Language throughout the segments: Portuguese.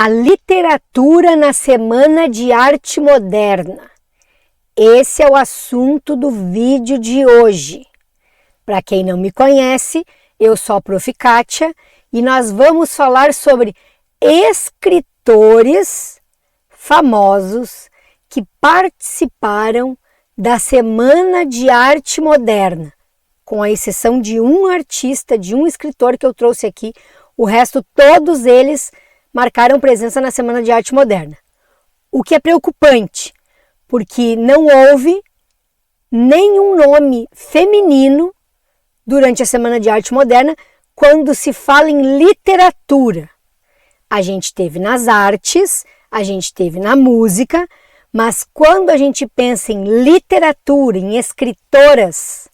A literatura na Semana de Arte Moderna. Esse é o assunto do vídeo de hoje. Para quem não me conhece, eu sou a Prof. Kátia e nós vamos falar sobre escritores famosos que participaram da Semana de Arte Moderna, com a exceção de um artista, de um escritor que eu trouxe aqui. O resto, todos eles marcaram presença na Semana de Arte Moderna. O que é preocupante, porque não houve nenhum nome feminino durante a Semana de Arte Moderna quando se fala em literatura. A gente teve nas artes, a gente teve na música, mas quando a gente pensa em literatura, em escritoras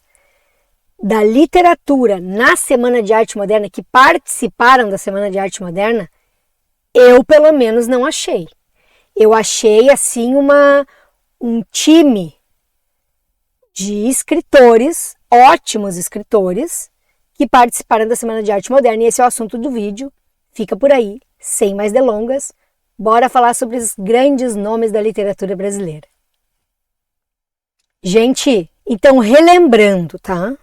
da literatura na Semana de Arte Moderna, que participaram da Semana de Arte Moderna, eu, pelo menos, não achei. Eu achei, assim, um time de escritores, ótimos escritores, que participaram da Semana de Arte Moderna. E esse é o assunto do vídeo. Fica por aí, sem mais delongas. Bora falar sobre os grandes nomes da literatura brasileira. Gente, então, relembrando, tá?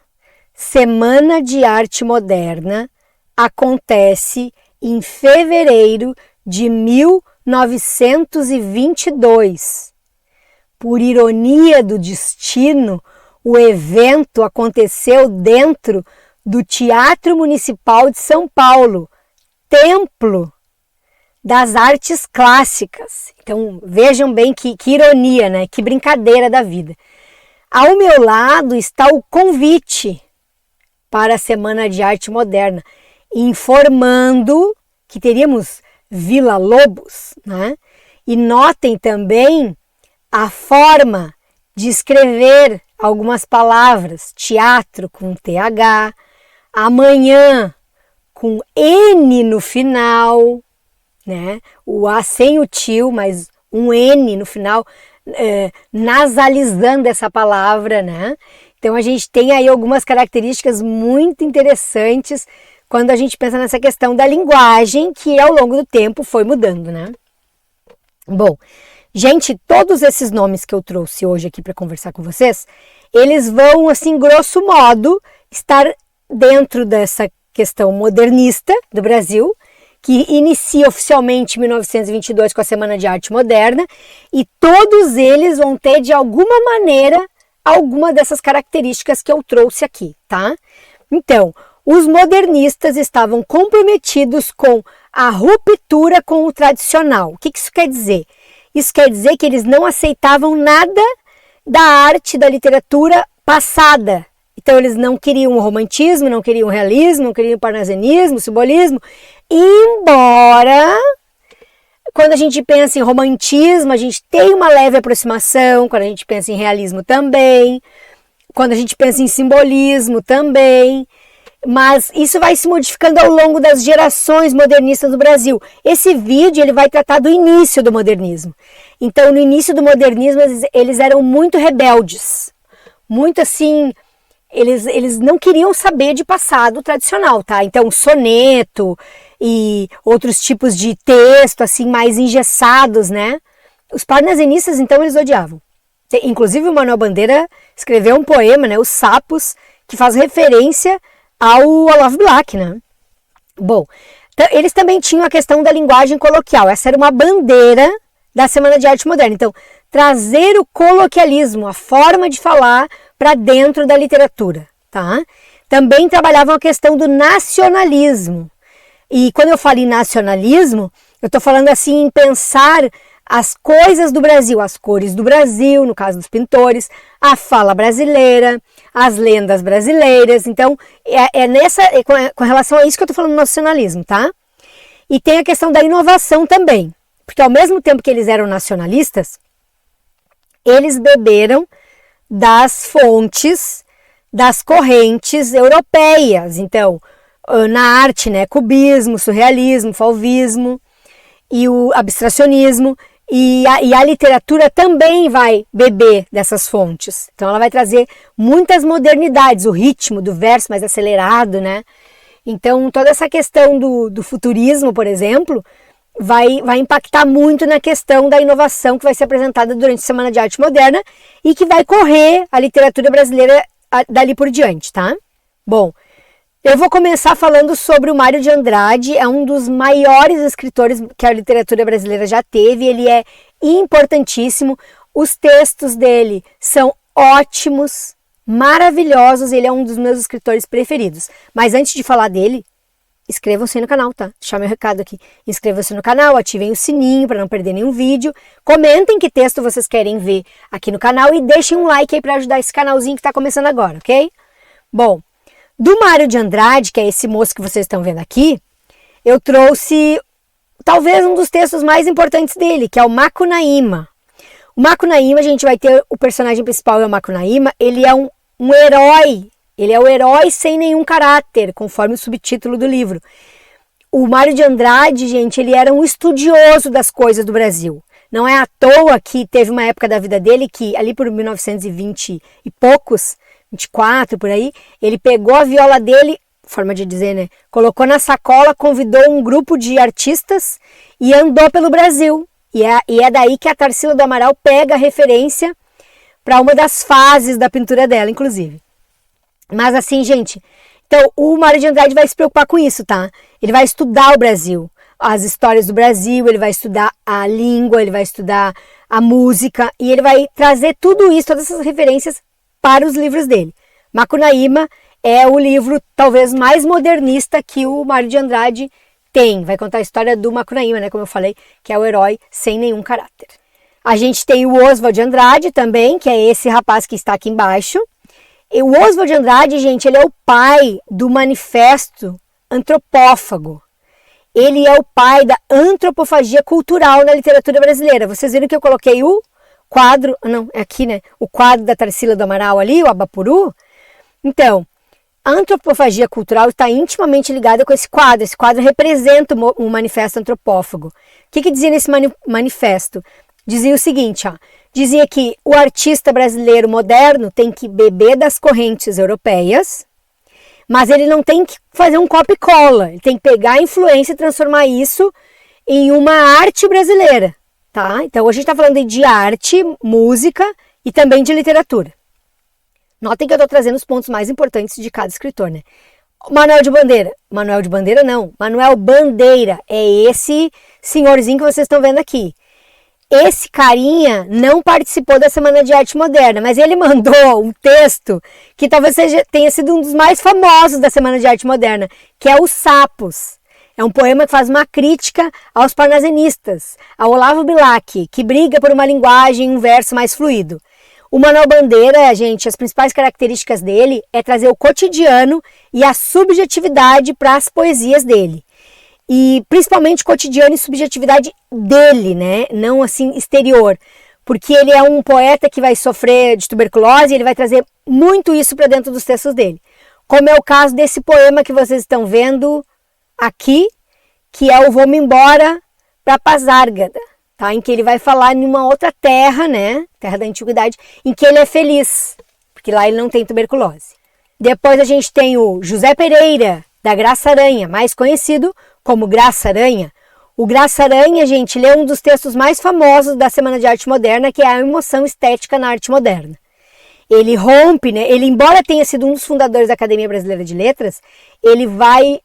Semana de Arte Moderna acontece em fevereiro de 1922. Por ironia do destino, o evento aconteceu dentro do Teatro Municipal de São Paulo, templo das artes clássicas. Então vejam bem que ironia, né? Que brincadeira da vida. Ao meu lado está o convite para a Semana de Arte Moderna, informando que teríamos Vila Lobos, né? E notem também a forma de escrever algumas palavras: teatro com TH, amanhã com N no final, né? O A sem o tio, mas um N no final, nasalizando essa palavra, né? Então a gente tem aí algumas características muito interessantes quando a gente pensa nessa questão da linguagem, que ao longo do tempo foi mudando, né? Bom, gente, todos esses nomes que eu trouxe hoje aqui para conversar com vocês, eles vão, assim, grosso modo, estar dentro dessa questão modernista do Brasil, que inicia oficialmente em 1922 com a Semana de Arte Moderna, e todos eles vão ter, de alguma maneira, alguma dessas características que eu trouxe aqui, tá? Então, os modernistas estavam comprometidos com a ruptura com o tradicional. O que isso quer dizer? Isso quer dizer que eles não aceitavam nada da arte, da literatura passada. Então eles não queriam o romantismo, não queriam o realismo, não queriam o parnasianismo, o simbolismo. Embora, quando a gente pensa em romantismo, a gente tem uma leve aproximação, quando a gente pensa em realismo também, quando a gente pensa em simbolismo também. Mas isso vai se modificando ao longo das gerações modernistas do Brasil. Esse vídeo ele vai tratar do início do modernismo. Então, no início do modernismo, eles eram muito rebeldes. Muito assim, eles não queriam saber de passado tradicional, tá? Então, soneto e outros tipos de texto, assim, mais engessados, né? Os parnasianistas, então, eles odiavam. Inclusive, o Manuel Bandeira escreveu um poema, né? Os Sapos, que faz referência ao Olavo Bilac, né? Bom, então, eles também tinham a questão da linguagem coloquial. Essa era uma bandeira da Semana de Arte Moderna. Então, trazer o coloquialismo, a forma de falar, para dentro da literatura, tá? Também trabalhavam a questão do nacionalismo. E quando eu falo em nacionalismo, eu estou falando assim em pensar as coisas do Brasil, as cores do Brasil, no caso dos pintores, a fala brasileira, as lendas brasileiras. Então, com relação a isso que eu estou falando do nacionalismo, tá? E tem a questão da inovação também, porque ao mesmo tempo que eles eram nacionalistas, eles beberam das fontes, das correntes europeias. Então, na arte, né, cubismo, surrealismo, fauvismo e o abstracionismo. E a literatura também vai beber dessas fontes. Então ela vai trazer muitas modernidades, o ritmo do verso mais acelerado, né? Então toda essa questão do futurismo, por exemplo, vai impactar muito na questão da inovação que vai ser apresentada durante a Semana de Arte Moderna e que vai correr a literatura brasileira dali por diante, tá? Bom, eu vou começar falando sobre o Mário de Andrade, é um dos maiores escritores que a literatura brasileira já teve, ele é importantíssimo, os textos dele são ótimos, maravilhosos, ele é um dos meus escritores preferidos. Mas antes de falar dele, inscrevam-se no canal, tá? Deixar meu recado aqui. Inscrevam-se no canal, ativem o sininho para não perder nenhum vídeo. Comentem que texto vocês querem ver aqui no canal e deixem um like aí para ajudar esse canalzinho que está começando agora, ok? Bom, do Mário de Andrade, que é esse moço que vocês estão vendo aqui, eu trouxe talvez um dos textos mais importantes dele, que é o Macunaíma. O Macunaíma, a gente vai ter o personagem principal, é o Macunaíma, ele é um herói. Ele é o herói sem nenhum caráter, conforme o subtítulo do livro. O Mário de Andrade, gente, ele era um estudioso das coisas do Brasil. Não é à toa que teve uma época da vida dele que, ali por 1920 e poucos, 24 por aí, ele pegou a viola dele, forma de dizer, né? Colocou na sacola, convidou um grupo de artistas e andou pelo Brasil. E é daí que a Tarsila do Amaral pega a referência para uma das fases da pintura dela, inclusive. Mas assim, gente, então o Mário de Andrade vai se preocupar com isso, tá? Ele vai estudar o Brasil, as histórias do Brasil, ele vai estudar a língua, ele vai estudar a música e ele vai trazer tudo isso, todas essas referências para os livros dele. Macunaíma é o livro talvez mais modernista que o Mário de Andrade tem. Vai contar a história do Macunaíma, né? Como eu falei, que é o herói sem nenhum caráter. A gente tem o Oswald de Andrade também, que é esse rapaz que está aqui embaixo. O Oswald de Andrade, gente, ele é o pai do manifesto antropófago. Ele é o pai da antropofagia cultural na literatura brasileira. Vocês viram que eu coloquei o quadro, não, é aqui, né? O quadro da Tarsila do Amaral ali, o Abapuru. Então, a antropofagia cultural está intimamente ligada com esse quadro. Esse quadro representa o manifesto antropófago. O que dizia nesse manifesto? Dizia o seguinte, ó. Dizia que o artista brasileiro moderno tem que beber das correntes europeias, mas ele não tem que fazer um copia e cola. Ele tem que pegar a influência e transformar isso em uma arte brasileira, tá? Então, hoje a gente está falando de arte, música e também de literatura. Notem que eu estou trazendo os pontos mais importantes de cada escritor, né? Manuel de Bandeira não, Manuel Bandeira é esse senhorzinho que vocês estão vendo aqui. Esse carinha não participou da Semana de Arte Moderna, mas ele mandou um texto que talvez tenha sido um dos mais famosos da Semana de Arte Moderna, que é Os Sapos. É um poema que faz uma crítica aos parnasianistas, ao Olavo Bilac, que briga por uma linguagem e um verso mais fluido. O Manuel Bandeira, gente, as principais características dele é trazer o cotidiano e a subjetividade para as poesias dele. E principalmente cotidiano e subjetividade dele, né? Não assim exterior. Porque ele é um poeta que vai sofrer de tuberculose e ele vai trazer muito isso para dentro dos textos dele. Como é o caso desse poema que vocês estão vendo aqui, que é o Vou-me embora para Pazárgada, tá? Em que ele vai falar em uma outra terra, né? Terra da antiguidade, em que ele é feliz, porque lá ele não tem tuberculose. Depois a gente tem o José Pereira, da Graça Aranha, mais conhecido como Graça Aranha. O Graça Aranha, gente, ele é um dos textos mais famosos da Semana de Arte Moderna, que é a emoção estética na arte moderna. Ele rompe, né? Ele, embora tenha sido um dos fundadores da Academia Brasileira de Letras, ele vai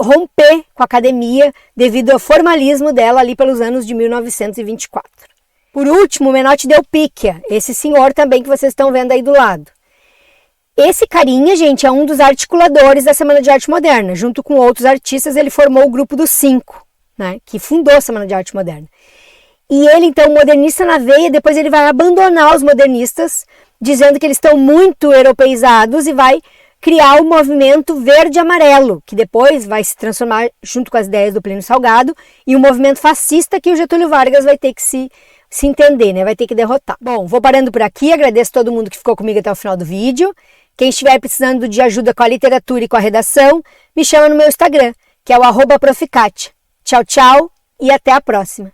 romper com a academia devido ao formalismo dela ali pelos anos de 1924. Por último, Menotti Delpicchia, esse senhor também que vocês estão vendo aí do lado. Esse carinha, gente, é um dos articuladores da Semana de Arte Moderna. Junto com outros artistas, ele formou o Grupo dos Cinco, né, que fundou a Semana de Arte Moderna. E ele, então, modernista na veia, depois ele vai abandonar os modernistas, dizendo que eles estão muito europeizados e vai criar o movimento verde-amarelo, que depois vai se transformar, junto com as ideias do Plínio Salgado, em um movimento fascista que o Getúlio Vargas vai ter que se entender, né? Vai ter que derrotar. Bom, vou parando por aqui, agradeço todo mundo que ficou comigo até o final do vídeo. Quem estiver precisando de ajuda com a literatura e com a redação, me chama no meu Instagram, que é o @proficatia. Tchau, tchau e até a próxima.